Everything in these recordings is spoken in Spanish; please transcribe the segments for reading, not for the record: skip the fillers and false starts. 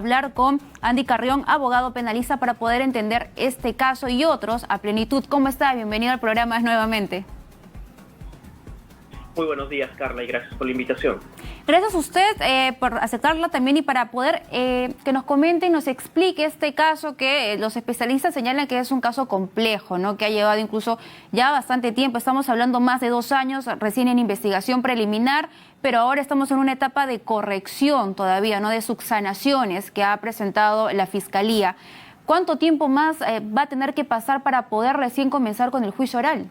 Hablar con Andy Carrión, abogado penalista, para poder entender este caso y otros a plenitud. ¿Cómo está? Bienvenido al programa nuevamente. Muy buenos días, Carla, y gracias por la invitación. Gracias a usted por aceptarla también y para poder que nos comente y nos explique este caso que los especialistas señalan que es un caso complejo, ¿no? Que ha llevado incluso ya bastante tiempo. Estamos hablando más de 2 años, recién en investigación preliminar, pero ahora estamos en una etapa de corrección todavía, ¿no? De subsanaciones que ha presentado la Fiscalía. ¿Cuánto tiempo más va a tener que pasar para poder recién comenzar con el juicio oral?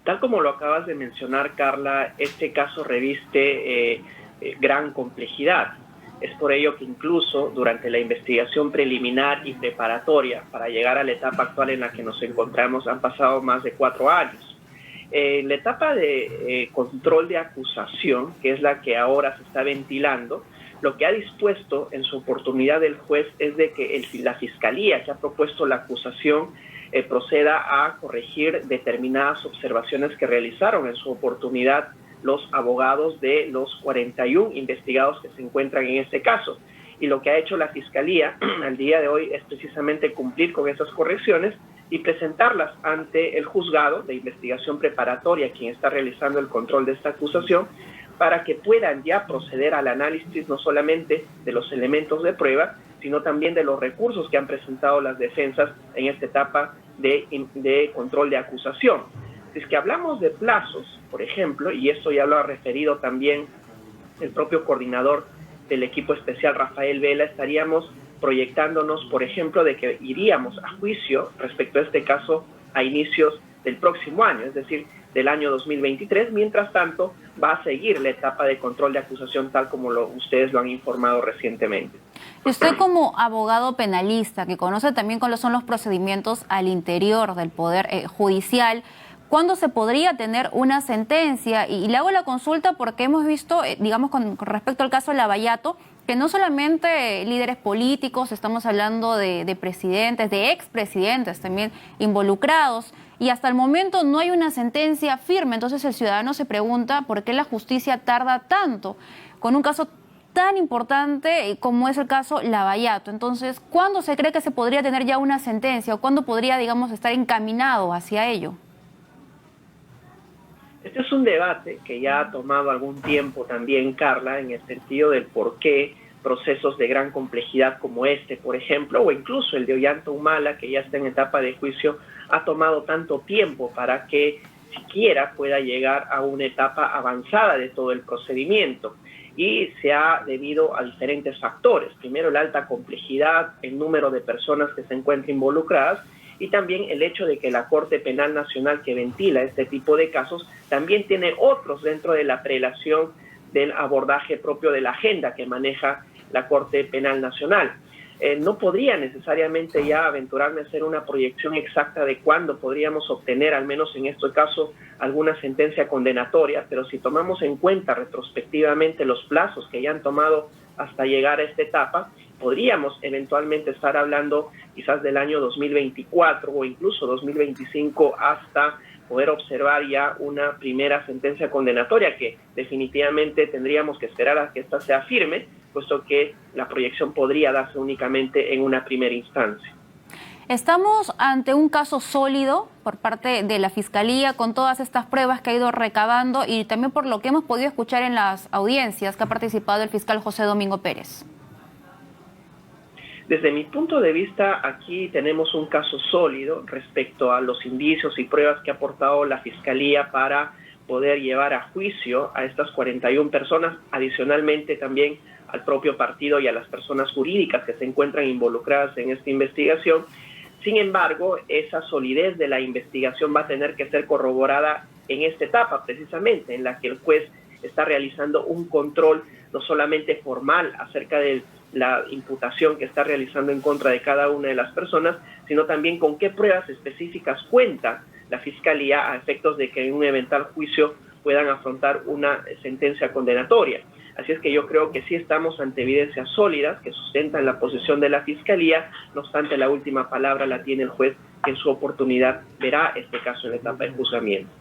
Tal como lo acabas de mencionar, Carla, este caso reviste gran complejidad. Es por ello que incluso durante la investigación preliminar y preparatoria para llegar a la etapa actual en la que nos encontramos han pasado más de 4 años. La etapa de control de acusación, que es la que ahora se está ventilando, lo que ha dispuesto en su oportunidad el juez es de que la Fiscalía que ha propuesto la acusación proceda a corregir determinadas observaciones que realizaron en su oportunidad los abogados de los 41 investigados que se encuentran en este caso. Y lo que ha hecho la Fiscalía al día de hoy es precisamente cumplir con esas correcciones y presentarlas ante el juzgado de investigación preparatoria, quien está realizando el control de esta acusación, para que puedan ya proceder al análisis no solamente de los elementos de prueba, sino también de los recursos que han presentado las defensas en esta etapa de control de acusación. Si es que hablamos de plazos, por ejemplo, y esto ya lo ha referido también el propio coordinador del equipo especial, Rafael Vela, estaríamos proyectándonos, por ejemplo, de que iríamos a juicio respecto a este caso a inicios del próximo año, es decir, del año 2023. Mientras tanto, va a seguir la etapa de control de acusación tal como ustedes lo han informado recientemente. Usted, como abogado penalista que conoce también cuáles son los procedimientos al interior del Poder Judicial, ¿cuándo se podría tener una sentencia? Y le hago la consulta porque hemos visto, digamos, con respecto al caso Lavallato, que no solamente líderes políticos, estamos hablando de presidentes, de expresidentes también involucrados, y hasta el momento no hay una sentencia firme. Entonces el ciudadano se pregunta por qué la justicia tarda tanto con un caso tan importante como es el caso Lavallato. Entonces, ¿cuándo se cree que se podría tener ya una sentencia o cuándo podría, digamos, estar encaminado hacia ello? Este es un debate que ya ha tomado algún tiempo también, Carla, en el sentido del por qué procesos de gran complejidad como este, por ejemplo, o incluso el de Ollanta Humala, que ya está en etapa de juicio, ha tomado tanto tiempo para que siquiera pueda llegar a una etapa avanzada de todo el procedimiento. Y se ha debido a diferentes factores. Primero, la alta complejidad, el número de personas que se encuentran involucradas, y también el hecho de que la Corte Penal Nacional, que ventila este tipo de casos, también tiene otros dentro de la prelación del abordaje propio de la agenda que maneja la Corte Penal Nacional. No podría necesariamente ya aventurarme a hacer una proyección exacta de cuándo podríamos obtener, al menos en este caso, alguna sentencia condenatoria, pero si tomamos en cuenta retrospectivamente los plazos que ya han tomado hasta llegar a esta etapa, podríamos eventualmente estar hablando quizás del año 2024 o incluso 2025 hasta poder observar ya una primera sentencia condenatoria, que definitivamente tendríamos que esperar a que esta sea firme, puesto que la proyección podría darse únicamente en una primera instancia. Estamos ante un caso sólido por parte de la Fiscalía, con todas estas pruebas que ha ido recabando y también por lo que hemos podido escuchar en las audiencias que ha participado el fiscal José Domingo Pérez. Desde mi punto de vista, aquí tenemos un caso sólido respecto a los indicios y pruebas que ha aportado la Fiscalía para poder llevar a juicio a estas 41 personas, adicionalmente también al propio partido y a las personas jurídicas que se encuentran involucradas en esta investigación. Sin embargo, esa solidez de la investigación va a tener que ser corroborada en esta etapa, precisamente, en la que el juez está realizando un control no solamente formal acerca de la imputación que está realizando en contra de cada una de las personas, sino también con qué pruebas específicas cuenta la Fiscalía a efectos de que en un eventual juicio puedan afrontar una sentencia condenatoria. Así es que yo creo que sí estamos ante evidencias sólidas que sustentan la posición de la Fiscalía. No obstante, la última palabra la tiene el juez, que en su oportunidad verá este caso en la etapa de juzgamiento.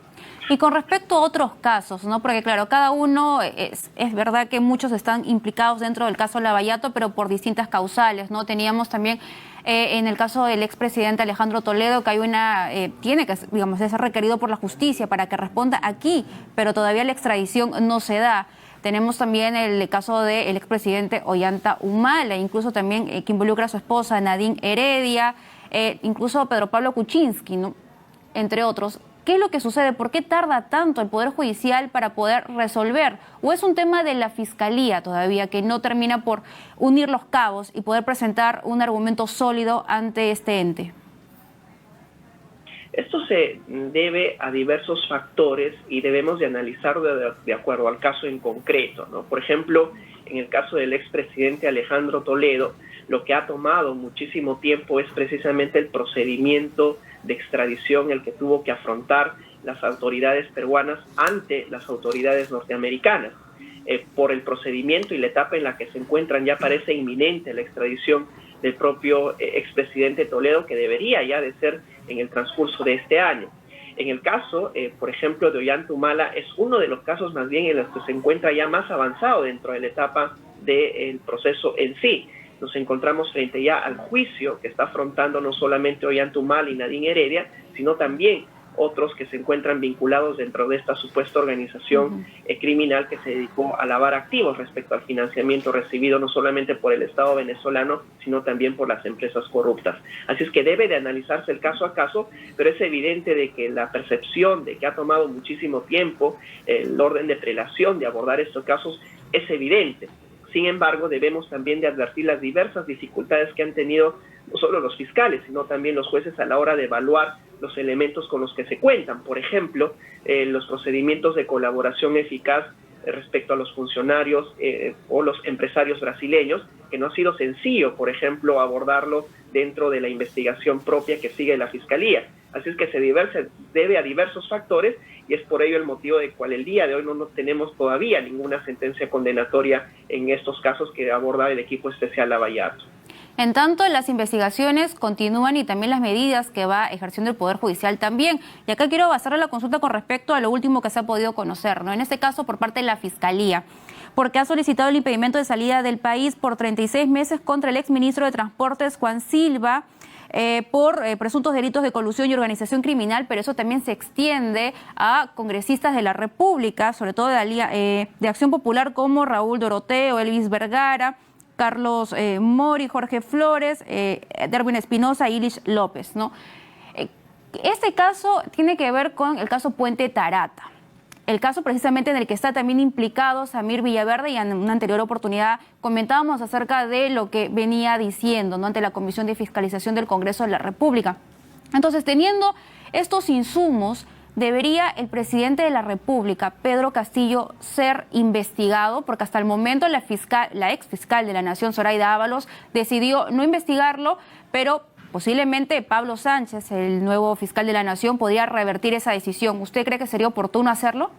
Y con respecto a otros casos, ¿no? Porque claro, cada uno, es verdad que muchos están implicados dentro del caso Lavallato, pero por distintas causales, ¿no? Teníamos también en el caso del expresidente Alejandro Toledo, que hay tiene que, digamos, ser requerido por la justicia para que responda aquí, pero todavía la extradición no se da. Tenemos también el caso del expresidente Ollanta Humala, incluso también que involucra a su esposa Nadine Heredia, incluso Pedro Pablo Kuczynski, ¿no? Entre otros. ¿Qué es lo que sucede? ¿Por qué tarda tanto el Poder Judicial para poder resolver? ¿O es un tema de la Fiscalía todavía que no termina por unir los cabos y poder presentar un argumento sólido ante este ente? Esto se debe a diversos factores y debemos de analizarlo de acuerdo al caso en concreto, ¿no? Por ejemplo, en el caso del expresidente Alejandro Toledo, lo que ha tomado muchísimo tiempo es precisamente el procedimiento de extradición, el que tuvo que afrontar las autoridades peruanas ante las autoridades norteamericanas. Por el procedimiento y la etapa en la que se encuentran, ya parece inminente la extradición del propio expresidente Toledo, que debería ya de ser en el transcurso de este año. En el caso, por ejemplo, de Ollanta Humala, es uno de los casos más bien en los que se encuentra ya más avanzado dentro de la etapa del proceso en sí. Nos encontramos frente ya al juicio que está afrontando no solamente Ollanta Humala y Nadine Heredia, sino también otros que se encuentran vinculados dentro de esta supuesta organización criminal que se dedicó a lavar activos respecto al financiamiento recibido no solamente por el Estado venezolano, sino también por las empresas corruptas. Así es que debe de analizarse el caso a caso, pero es evidente de que la percepción de que ha tomado muchísimo tiempo el orden de prelación de abordar estos casos es evidente. Sin embargo, debemos también de advertir las diversas dificultades que han tenido no solo los fiscales, sino también los jueces a la hora de evaluar los elementos con los que se cuentan. Por ejemplo, los procedimientos de colaboración eficaz respecto a los funcionarios o los empresarios brasileños, que no ha sido sencillo, por ejemplo, abordarlo dentro de la investigación propia que sigue la Fiscalía. Así es que se debe a diversos factores y es por ello el motivo de cual el día de hoy no tenemos todavía ninguna sentencia condenatoria en estos casos que aborda el equipo especial Lavallato. En tanto, las investigaciones continúan y también las medidas que va ejerciendo el Poder Judicial también. Y acá quiero basar la consulta con respecto a lo último que se ha podido conocer, ¿no? En este caso, por parte de la Fiscalía, porque ha solicitado el impedimento de salida del país por 36 meses contra el exministro de Transportes, Juan Silva, por presuntos delitos de colusión y organización criminal, pero eso también se extiende a congresistas de la República, sobre todo de Acción Popular, como Raúl Doroteo, Elvis Vergara, Carlos Mori, Jorge Flores, Derwin Espinosa y Ilish López, ¿no? Este caso tiene que ver con el caso Puente Tarata, el caso precisamente en el que está también implicado Samir Villaverde, y en una anterior oportunidad comentábamos acerca de lo que venía diciendo, ¿no?, ante la Comisión de Fiscalización del Congreso de la República. Entonces, teniendo estos insumos, ¿debería el presidente de la República, Pedro Castillo, ser investigado? Porque hasta el momento la ex fiscal de la Nación, Zoraida Ábalos, decidió no investigarlo, pero posiblemente Pablo Sánchez, el nuevo fiscal de la Nación, podría revertir esa decisión. ¿Usted cree que sería oportuno hacerlo?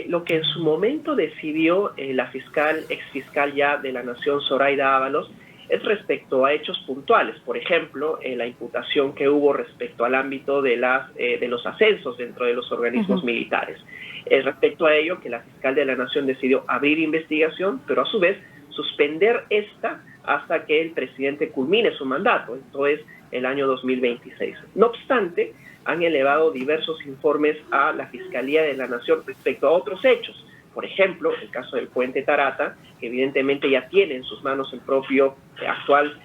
Lo que en su momento decidió la ex fiscal ya de la Nación, Zoraida Ábalos, es respecto a hechos puntuales. Por ejemplo, la imputación que hubo respecto al ámbito de los ascensos dentro de los organismos militares. Respecto a ello, que la fiscal de la Nación decidió abrir investigación, pero a su vez suspender esta hasta que el presidente culmine su mandato, esto es el año 2026. No obstante, han elevado diversos informes a la Fiscalía de la Nación respecto a otros hechos. Por ejemplo, el caso del Puente Tarata, que evidentemente ya tiene en sus manos el propio actual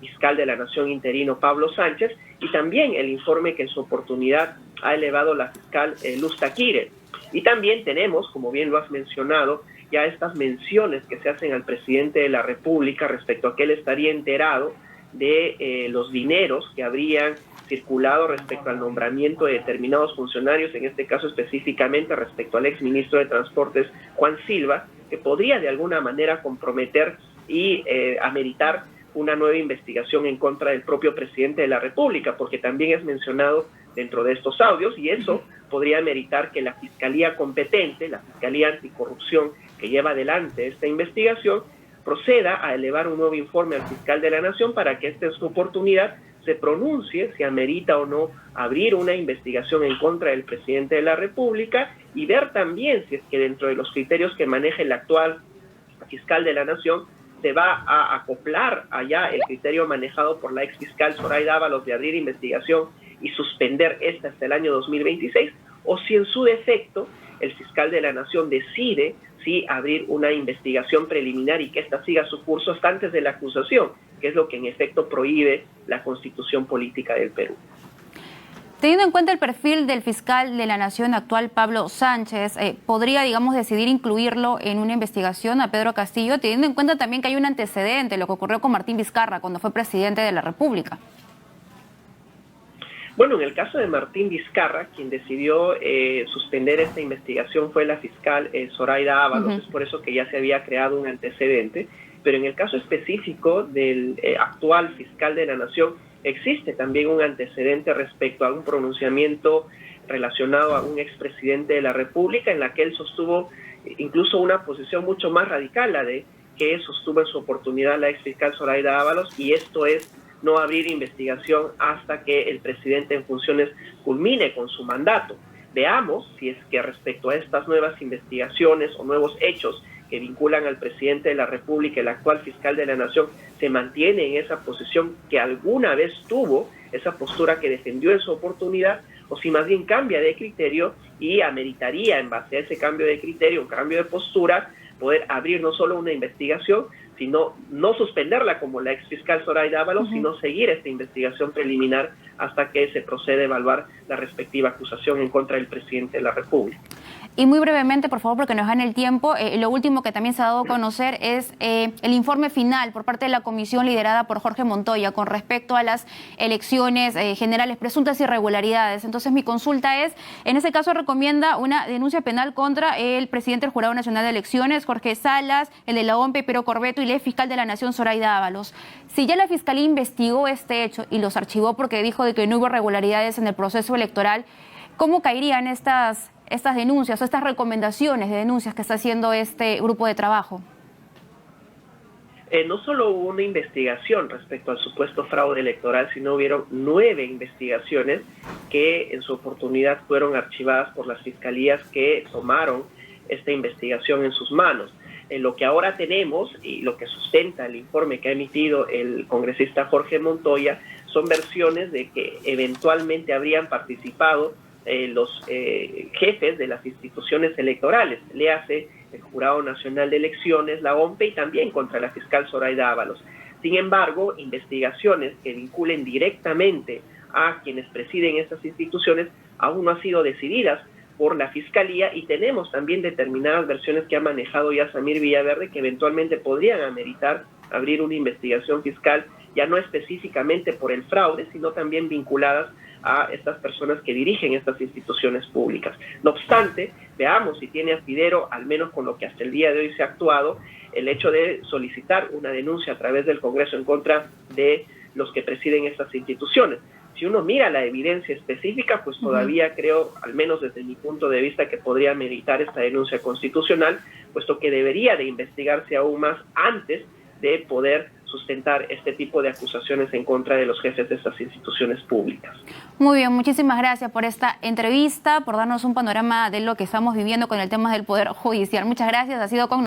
fiscal de la Nación interino, Pablo Sánchez, y también el informe que en su oportunidad ha elevado la fiscal Luz Taquire. Y también tenemos, como bien lo has mencionado, ya estas menciones que se hacen al presidente de la República respecto a que él estaría enterado de los dineros que habrían circulado respecto al nombramiento de determinados funcionarios, en este caso específicamente respecto al exministro de Transportes, Juan Silva, que podría de alguna manera comprometer y ameritar una nueva investigación en contra del propio presidente de la República, porque también es mencionado dentro de estos audios, y eso podría meritar que la Fiscalía competente, la Fiscalía Anticorrupción que lleva adelante esta investigación, proceda a elevar un nuevo informe al fiscal de la Nación para que esta en su oportunidad se pronuncie si amerita o no abrir una investigación en contra del presidente de la República y ver también si es que dentro de los criterios que maneja el actual fiscal de la Nación se va a acoplar allá el criterio manejado por la ex fiscal Zoraida Ábalos de abrir investigación y suspender esta hasta el año 2026, o si en su defecto el fiscal de la Nación decide si abrir una investigación preliminar y que ésta siga su curso hasta antes de la acusación, que es lo que en efecto prohíbe la Constitución Política del Perú. Teniendo en cuenta el perfil del fiscal de la Nación actual, Pablo Sánchez, ¿podría, digamos, decidir incluirlo en una investigación a Pedro Castillo, teniendo en cuenta también que hay un antecedente, lo que ocurrió con Martín Vizcarra cuando fue presidente de la República? Bueno, en el caso de Martín Vizcarra, quien decidió suspender esta investigación fue la fiscal Zoraida Ábalos, es por eso que ya se había creado un antecedente, pero en el caso específico del actual fiscal de la Nación, existe también un antecedente respecto a un pronunciamiento relacionado a un expresidente de la República en la que él sostuvo incluso una posición mucho más radical, la de que sostuvo en su oportunidad la exfiscal Zoraida Ábalos, y esto es no abrir investigación hasta que el presidente en funciones culmine con su mandato. Veamos si es que respecto a estas nuevas investigaciones o nuevos hechos que vinculan al presidente de la República, el actual fiscal de la Nación, se mantiene en esa posición que alguna vez tuvo, esa postura que defendió en su oportunidad, o si más bien cambia de criterio y ameritaría en base a ese cambio de criterio, un cambio de postura, poder abrir no solo una investigación, sino no suspenderla como la exfiscal Zoraida Ábalos, sino seguir esta investigación preliminar hasta que se procede a evaluar la respectiva acusación en contra del presidente de la República. Y muy brevemente, por favor, porque nos gana el tiempo, lo último que también se ha dado a conocer es el informe final por parte de la comisión liderada por Jorge Montoya con respecto a las elecciones generales, presuntas irregularidades. Entonces, mi consulta es, en ese caso recomienda una denuncia penal contra el presidente del Jurado Nacional de Elecciones, Jorge Salas, el de la OMPE, Pero Corbeto, y la fiscal de la Nación, Zoraida Ábalos. Si ya la Fiscalía investigó este hecho y los archivó porque dijo de que no hubo irregularidades en el proceso electoral, ¿cómo caerían estas denuncias o estas recomendaciones de denuncias que está haciendo este grupo de trabajo? No solo hubo una investigación respecto al supuesto fraude electoral, sino hubieron 9 investigaciones que en su oportunidad fueron archivadas por las fiscalías que tomaron esta investigación en sus manos. Lo que ahora tenemos y lo que sustenta el informe que ha emitido el congresista Jorge Montoya son versiones de que eventualmente habrían participado los jefes de las instituciones electorales, léase el Jurado Nacional de Elecciones, la OMPE, y también contra la fiscal Zoraida Ábalos. Sin embargo, investigaciones que vinculen directamente a quienes presiden estas instituciones aún no han sido decididas por la Fiscalía, y tenemos también determinadas versiones que ha manejado ya Samir Villaverde que eventualmente podrían ameritar abrir una investigación fiscal, ya no específicamente por el fraude, sino también vinculadas a estas personas que dirigen estas instituciones públicas. No obstante, veamos si tiene asidero, al menos con lo que hasta el día de hoy se ha actuado, el hecho de solicitar una denuncia a través del Congreso en contra de los que presiden estas instituciones. Si uno mira la evidencia específica, pues todavía creo, al menos desde mi punto de vista, que podría meritar esta denuncia constitucional, puesto que debería de investigarse aún más antes de poder sustentar este tipo de acusaciones en contra de los jefes de estas instituciones públicas. Muy bien, muchísimas gracias por esta entrevista, por darnos un panorama de lo que estamos viviendo con el tema del Poder Judicial. Muchas gracias, ha sido con